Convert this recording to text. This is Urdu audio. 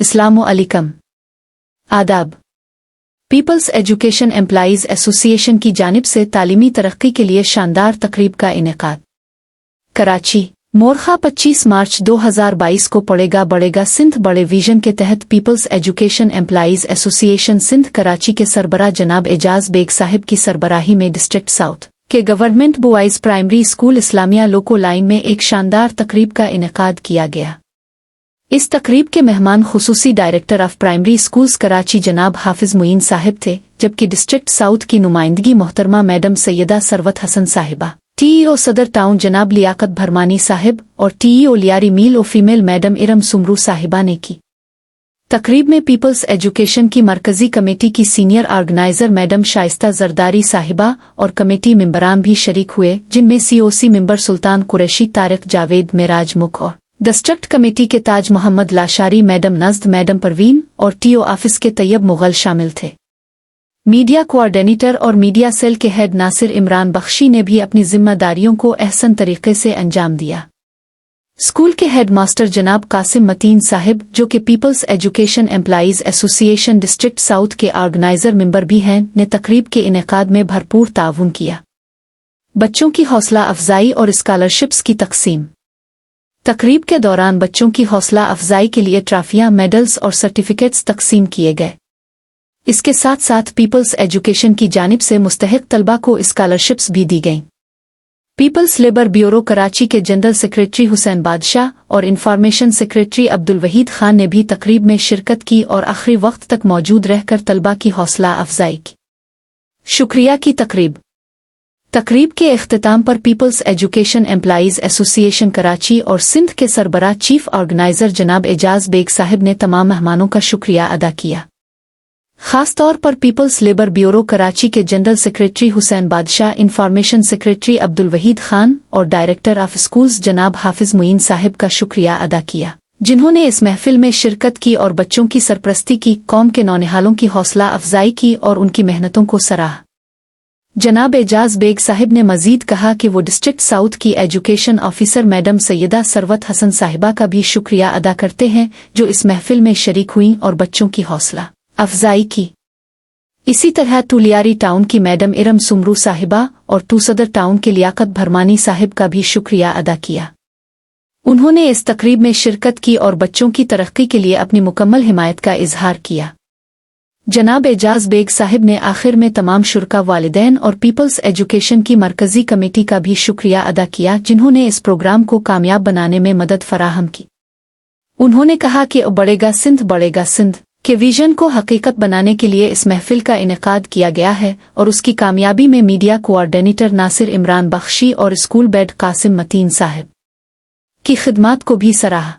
السلام علیکم، آداب۔ پیپلز ایجوکیشن ایمپلائیز ایسوسی ایشن کی جانب سے تعلیمی ترقی کے لیے شاندار تقریب کا انعقاد۔ کراچی، مورخہ 25 مارچ 2022 کو بڑھے گا سندھ بڑے ویژن کے تحت پیپلز ایجوکیشن ایمپلائیز ایسوسی ایشن سندھ کراچی کے سربراہ جناب اعجاز بیگ صاحب کی سربراہی میں ڈسٹرکٹ ساؤتھ کے گورنمنٹ بوائز پرائمری اسکول اسلامیہ لوکو لائن میں ایک شاندار تقریب کا انعقاد کیا گیا۔ اس تقریب کے مہمان خصوصی director of primary schools Karachi جناب حافظ معین صاحب تھے، جبکہ ڈسٹرکٹ ساؤتھ کی نمائندگی محترمہ میڈم سیدہ ثروت حسن صاحبہ، ٹی ای او صدر ٹاؤن جناب لیاقت بھرمانی صاحب اور ٹی ای او لیاری میل و فیمیل میڈم ارم سمرو صاحبہ نے کی۔ تقریب میں پیپلز ایجوکیشن کی مرکزی کمیٹی کی سینئر آرگنائزر میڈم شائستہ زرداری صاحبہ اور کمیٹی ممبران بھی شریک ہوئے، جن میں سی او سی ممبر سلطان قریشی، طارق جاوید، معراج مکھ اور ڈسٹرکٹ کمیٹی کے تاج محمد لاشاری، میڈم نزد، میڈم پروین اور ٹی او آفس کے طیب مغل شامل تھے۔ میڈیا کوآرڈینیٹر اور میڈیا سیل کے ہیڈ ناصر عمران بخشی نے بھی اپنی ذمہ داریوں کو احسن طریقے سے انجام دیا۔ اسکول کے ہیڈ ماسٹر جناب قاسم متین صاحب، جو کہ پیپلز ایجوکیشن ایمپلائیز ایسوسی ایشن ڈسٹرکٹ ساؤتھ کے آرگنائزر ممبر بھی ہیں، نے تقریب کے انعقاد میں بھرپور تعاون کیا۔ بچوں کی حوصلہ افزائی اور اسکالرشپس کی تقسیم۔ تقریب کے دوران بچوں کی حوصلہ افزائی کے لیے ٹرافیاں، میڈلز اور سرٹیفکیٹس تقسیم کیے گئے۔ اس کے ساتھ ساتھ پیپلز ایجوکیشن کی جانب سے مستحق طلبہ کو اسکالرشپس بھی دی گئیں۔ پیپلز لیبر بیورو کراچی کے جنرل سیکریٹری حسین بادشاہ اور انفارمیشن سیکریٹری عبدالوحید خان نے بھی تقریب میں شرکت کی اور آخری وقت تک موجود رہ کر طلبہ کی حوصلہ افزائی کی۔ شکریہ کی تقریب کے اختتام پر پیپلز ایجوکیشن ایمپلائیز ایسوسی ایشن کراچی اور سندھ کے سربراہ چیف آرگنائزر جناب اعجاز بیگ صاحب نے تمام مہمانوں کا شکریہ ادا کیا۔ خاص طور پر پیپلز لیبر بیورو کراچی کے جنرل سیکریٹری حسین بادشاہ، انفارمیشن سیکریٹری عبدالوحید خان اور ڈائریکٹر آف اسکولز جناب حافظ معین صاحب کا شکریہ ادا کیا، جنہوں نے اس محفل میں شرکت کی اور بچوں کی سرپرستی کی، قوم کے نونہالوں کی حوصلہ افزائی کی اور ان کی محنتوں کو سراہا۔ جناب اعجاز بیگ صاحب نے مزید کہا کہ وہ ڈسٹرکٹ ساؤتھ کی ایجوکیشن آفیسر میڈم سیدہ ثروت حسن صاحبہ کا بھی شکریہ ادا کرتے ہیں، جو اس محفل میں شریک ہوئیں اور بچوں کی حوصلہ افزائی کی۔ اسی طرح تولیاری ٹاؤن کی میڈم ارم سمرو صاحبہ اور صدر ٹاؤن کے لیاقت بھرمانی صاحب کا بھی شکریہ ادا کیا۔ انہوں نے اس تقریب میں شرکت کی اور بچوں کی ترقی کے لیے اپنی مکمل حمایت کا اظہار کیا۔ جناب اعجاز بیگ صاحب نے آخر میں تمام شرکا، والدین اور پیپلز ایجوکیشن کی مرکزی کمیٹی کا بھی شکریہ ادا کیا، جنہوں نے اس پروگرام کو کامیاب بنانے میں مدد فراہم کی۔ انہوں نے کہا کہ بڑھے گا سندھ کے ویژن کو حقیقت بنانے کے لیے اس محفل کا انعقاد کیا گیا ہے اور اس کی کامیابی میں میڈیا کوآرڈینیٹر ناصر عمران بخشی اور اسکول بیڈ قاسم متین صاحب کی خدمات کو بھی سراہا۔